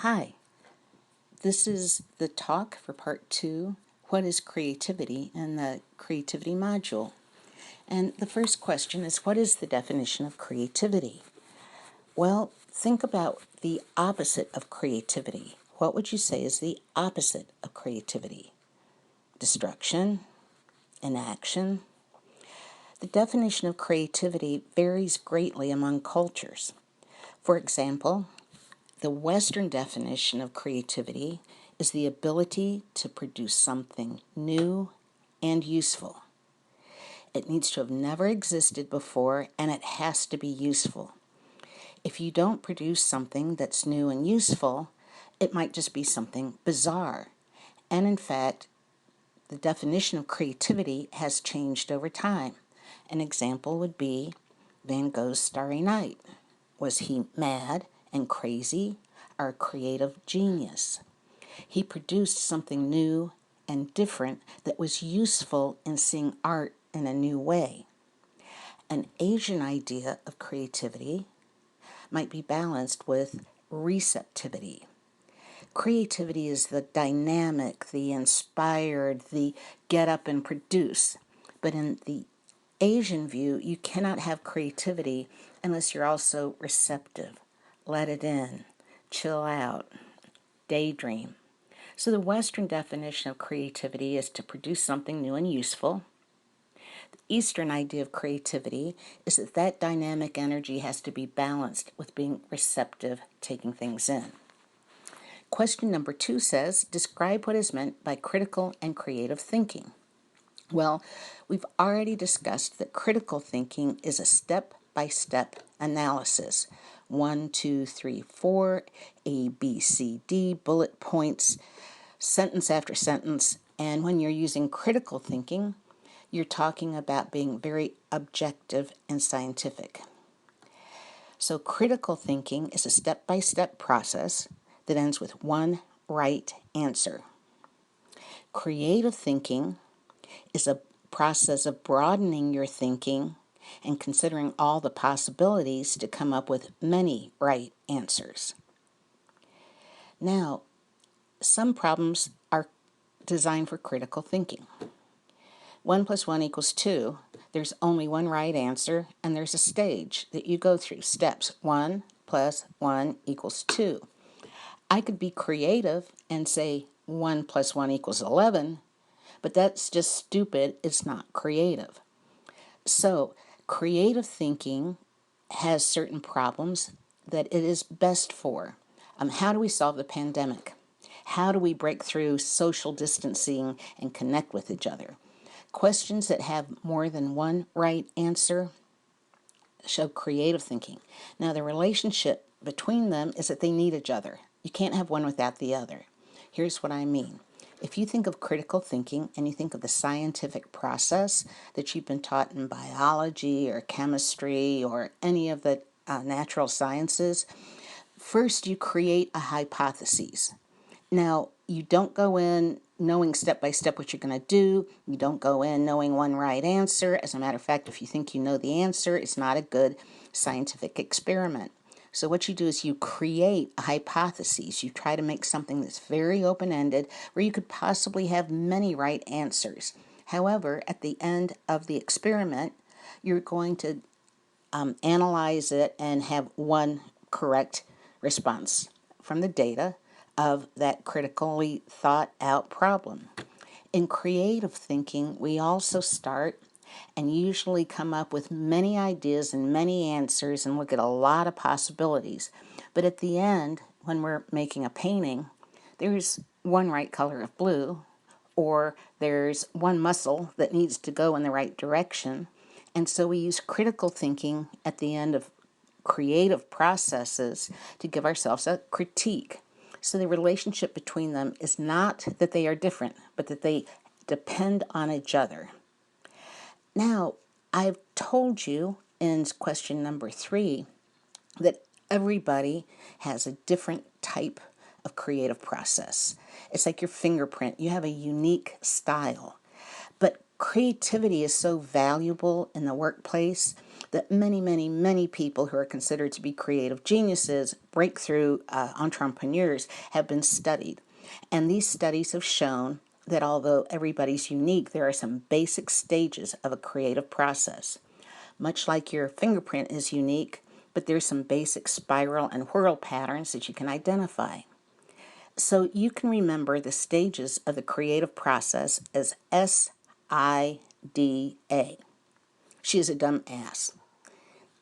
Hi, this is the talk for part 2, What is Creativity, in the Creativity module. And the first question is, what is the definition of creativity? Well, think about the opposite of creativity. What would you say is the opposite of creativity? Destruction? Inaction? The definition of creativity varies greatly among cultures. For example, the Western definition of creativity is the ability to produce something new and useful. It needs to have never existed before, and it has to be useful. If you don't produce something that's new and useful, it might just be something bizarre. And in fact, the definition of creativity has changed over time. An example would be Van Gogh's Starry Night. Was he mad and crazy or a creative genius? He produced something new and different that was useful in seeing art in a new way. An Asian idea of creativity might be balanced with receptivity. Creativity is the dynamic, the inspired, the get up and produce. But in the Asian view, you cannot have creativity unless you're also receptive. Let it in, chill out, daydream. So the Western definition of creativity is to produce something new and useful. The Eastern idea of creativity is that that dynamic energy has to be balanced with being receptive, taking things in. Question number 2 says, describe what is meant by critical and creative thinking. Well, we've already discussed that critical thinking is a step-by-step analysis. 1, 2, 3, 4, A, B, C, D, bullet points, sentence after sentence. And when you're using critical thinking, you're talking about being very objective and scientific. So critical thinking is a step-by-step process that ends with one right answer. Creative thinking is a process of broadening your thinking and considering all the possibilities to come up with many right answers. Now, some problems are designed for critical thinking. 1 plus 1 equals 2. There's only one right answer, and there's a stage that you go through. Steps 1 plus 1 equals 2. I could be creative and say 1 plus 1 equals 11, but that's just stupid. It's not creative. So, creative thinking has certain problems that it is best for. How do we solve the pandemic? How do we break through social distancing and connect with each other? Questions that have more than one right answer show creative thinking. Now, the relationship between them is that they need each other. You can't have one without the other. Here's what I mean. If you think of critical thinking and you think of the scientific process that you've been taught in biology or chemistry or any of the natural sciences, first you create a hypothesis. Now, you don't go in knowing step by step what you're going to do. You don't go in knowing one right answer. As a matter of fact, if you think you know the answer, it's not a good scientific experiment. So what you do is you create a hypothesis. You try to make something that's very open-ended where you could possibly have many right answers. However, at the end of the experiment, you're going to analyze it and have one correct response from the data of that critically thought out problem. In creative thinking, we also start and usually come up with many ideas and many answers and look at a lot of possibilities. But at the end, when we're making a painting, there's one right color of blue, or there's one muscle that needs to go in the right direction. And so we use critical thinking at the end of creative processes to give ourselves a critique. So the relationship between them is not that they are different, but that they depend on each other. Now, I've told you in question number 3 that everybody has a different type of creative process. It's like your fingerprint. You have a unique style. But Creativity is so valuable in the workplace that many, many, many people who are considered to be creative geniuses, breakthrough entrepreneurs, have been studied. And these studies have shown that although everybody's unique, there are some basic stages of a creative process. Much like your fingerprint is unique, but there's some basic spiral and whirl patterns that you can identify. So you can remember the stages of the creative process as SIDA. She is a dumb ass.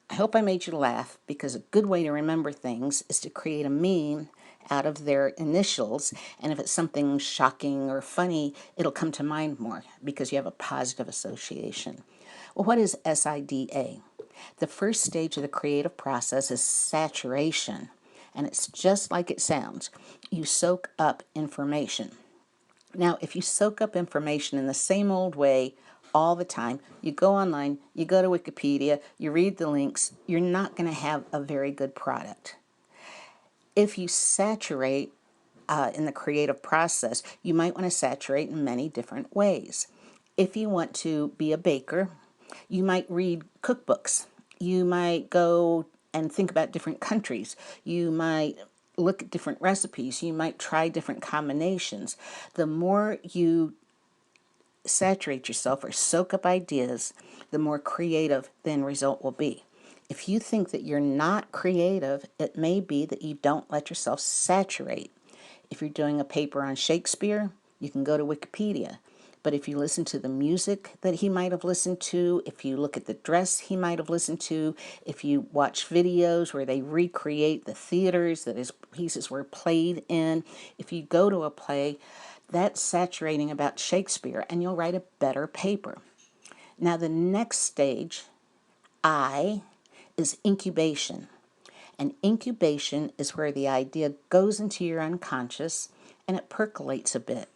I hope I made you laugh, because a good way to remember things is to create a meme out of their initials, and if it's something shocking or funny, it'll come to mind more because you have a positive association. Well, what is SIDA? The first stage of the creative process is saturation, and it's just like it sounds. You soak up information. Now, if you soak up information in the same old way all the time, you go online, you go to Wikipedia, you read the links, you're not going to have a very good product. If you saturate in the creative process, you might want to saturate in many different ways. If you want to be a baker, you might read cookbooks. You might go and think about different countries. You might look at different recipes. You might try different combinations. The more you saturate yourself or soak up ideas, the more creative the end result will be. If you think that you're not creative, it may be that you don't let yourself saturate. If you're doing a paper on Shakespeare, you can go to Wikipedia. But if you listen to the music that he might have listened to, if you look at the dress he might have listened to, if you watch videos where they recreate the theaters that his pieces were played in, if you go to a play, that's saturating about Shakespeare, and you'll write a better paper. Now, the next stage, I, is incubation. And incubation is where the idea goes into your unconscious and it percolates a bit.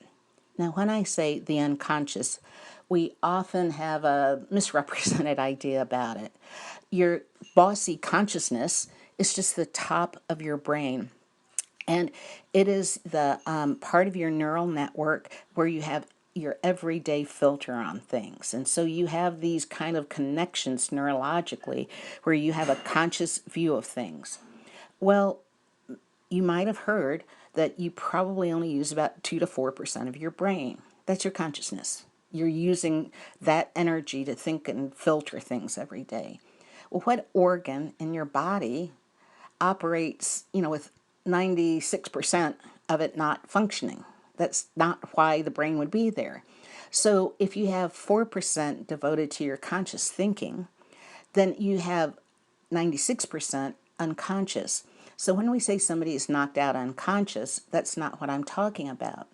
Now, when I say the unconscious, we often have a misrepresented idea about it. Your bossy consciousness is just the top of your brain. And it is the part of your neural network where you have your everyday filter on things. And so you have these kind of connections neurologically where you have a conscious view of things. Well, you might have heard that you probably only use about 2 to 4% of your brain. That's your consciousness. You're using that energy to think and filter things every day. Well, what organ in your body operates, with 96% of it not functioning? That's not why the brain would be there. So if you have 4% devoted to your conscious thinking, then you have 96% unconscious. So when we say somebody is knocked out unconscious, that's not what I'm talking about.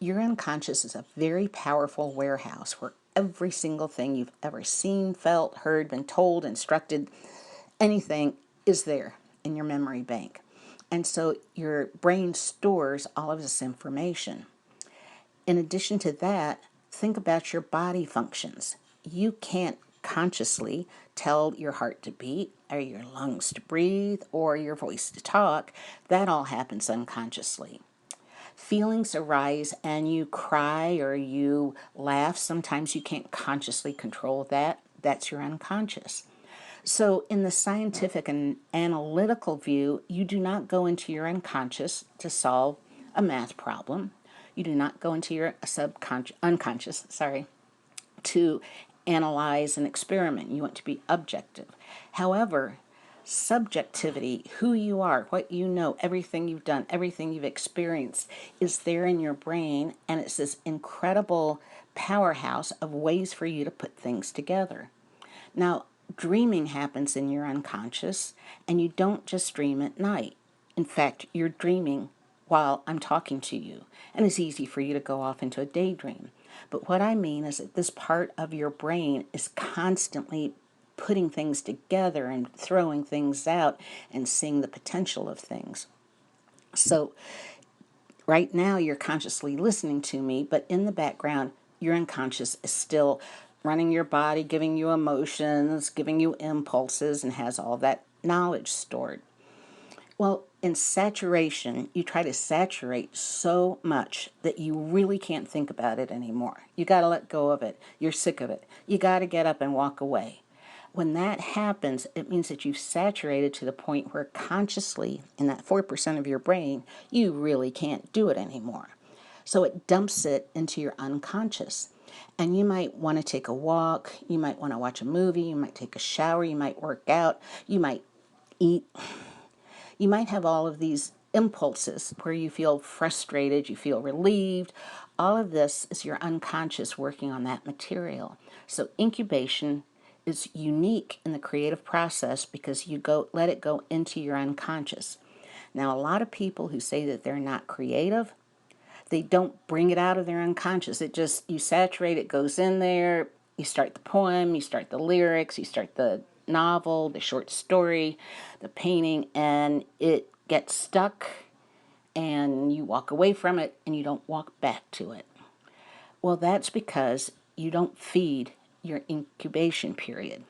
Your unconscious is a very powerful warehouse where every single thing you've ever seen, felt, heard, been told, instructed, anything is there in your memory bank. And so your brain stores all of this information. In addition to that, think about your body functions. You can't consciously tell your heart to beat or your lungs to breathe or your voice to talk. That all happens unconsciously. Feelings arise and you cry or you laugh. Sometimes you can't consciously control that. That's your unconscious. So in the scientific and analytical view, you do not go into your unconscious to solve a math problem. You do not go into your unconscious, to analyze an experiment. You want to be objective. However, subjectivity, who you are, what you know, everything you've done, everything you've experienced is there in your brain, and it's this incredible powerhouse of ways for you to put things together. Now, dreaming happens in your unconscious, and you don't just dream at night. In fact, you're dreaming while I'm talking to you, and it's easy for you to go off into a daydream. But what I mean is that this part of your brain is constantly putting things together and throwing things out and seeing the potential of things. So right now you're consciously listening to me, but in the background, your unconscious is still running your body, giving you emotions, giving you impulses, and has all that knowledge stored. Well, in saturation, you try to saturate so much that you really can't think about it anymore. You got to let go of it. You're sick of it. You got to get up and walk away. When that happens, it means that you've saturated to the point where consciously, in that 4% of your brain, you really can't do it anymore. So it dumps it into your unconscious. And you might want to take a walk, you might want to watch a movie, you might take a shower, you might work out, you might eat. You might have all of these impulses where you feel frustrated, you feel relieved. All of this is your unconscious working on that material. So incubation is unique in the creative process because you let it go into your unconscious. Now, a lot of people who say that they're not creative, they don't bring it out of their unconscious. It just, you saturate, it goes in there, you start the poem, you start the lyrics, you start the novel, the short story, the painting, and it gets stuck and you walk away from it and you don't walk back to it. Well, that's because you don't feed your incubation period.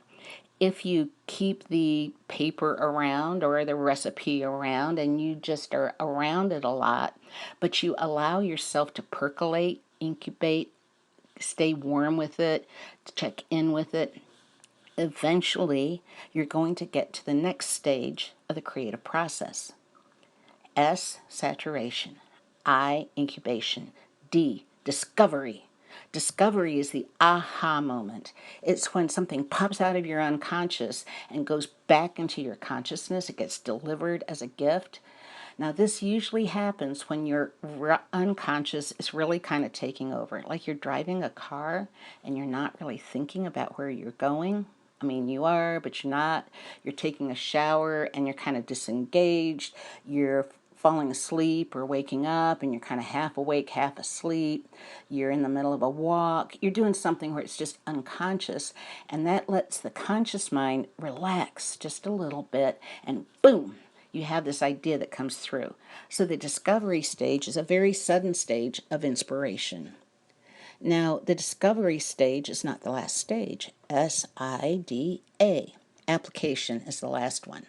If you keep the paper around or the recipe around and you just are around it a lot, but you allow yourself to percolate, incubate, stay warm with it, check in with it, eventually you're going to get to the next stage of the creative process. S, saturation. I, incubation. D, discovery. Discovery is the aha moment. It's when something pops out of your unconscious and goes back into your consciousness. It gets delivered as a gift. Now, this usually happens when your unconscious is really kind of taking over. Like you're driving a car and you're not really thinking about where you're going. I mean, you are, but you're not. You're taking a shower and you're kind of disengaged. You're falling asleep or waking up and you're kind of half awake, half asleep. You're in the middle of a walk. You're doing something where it's just unconscious, and that lets the conscious mind relax just a little bit, and boom, you have this idea that comes through. So the discovery stage is a very sudden stage of inspiration. Now, the discovery stage is not the last stage. SIDA. Application is the last one.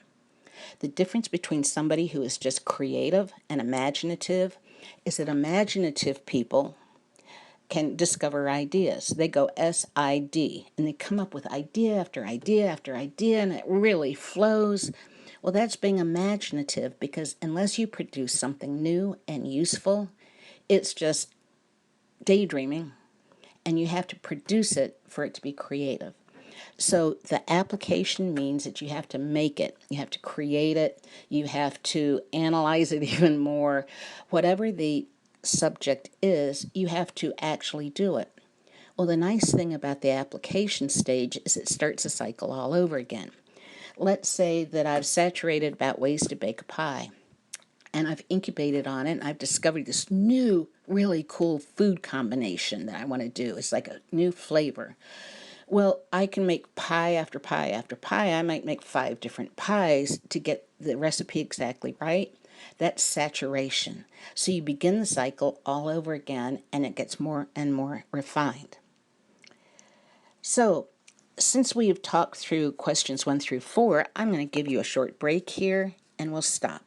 The difference between somebody who is just creative and imaginative is that imaginative people can discover ideas. They go SID and they come up with idea after idea after idea, and it really flows. Well, that's being imaginative, because unless you produce something new and useful, it's just daydreaming, and you have to produce it for it to be creative. So the application means that you have to make it, you have to create it, you have to analyze it even more. Whatever the subject is, you have to actually do it. Well, the nice thing about the application stage is it starts a cycle all over again. Let's say that I've saturated about ways to bake a pie, and I've incubated on it, and I've discovered this new, really cool food combination that I want to do. It's like a new flavor. Well, I can make pie after pie after pie. I might make 5 different pies to get the recipe exactly right. That's saturation. So you begin the cycle all over again, and it gets more and more refined. So, since we have talked through questions 1 through 4, I'm going to give you a short break here, and we'll stop.